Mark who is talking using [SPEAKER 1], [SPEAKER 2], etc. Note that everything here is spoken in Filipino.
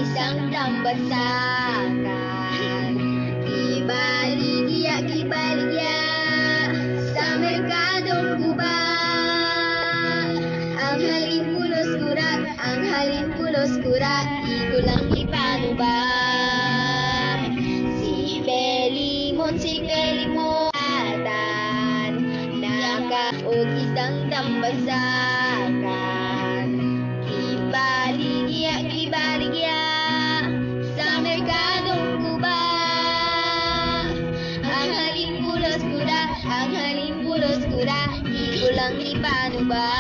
[SPEAKER 1] isang tambasakan. Gibaligya sa merkadong guba. Ang halin pulos kura, di ko lang ipanuba. Si Pelimon, atan, nakaog isang tambasakan. Gibaligya sa merkadong guba. Ang halin pulos kura, di ko lang ipanuba.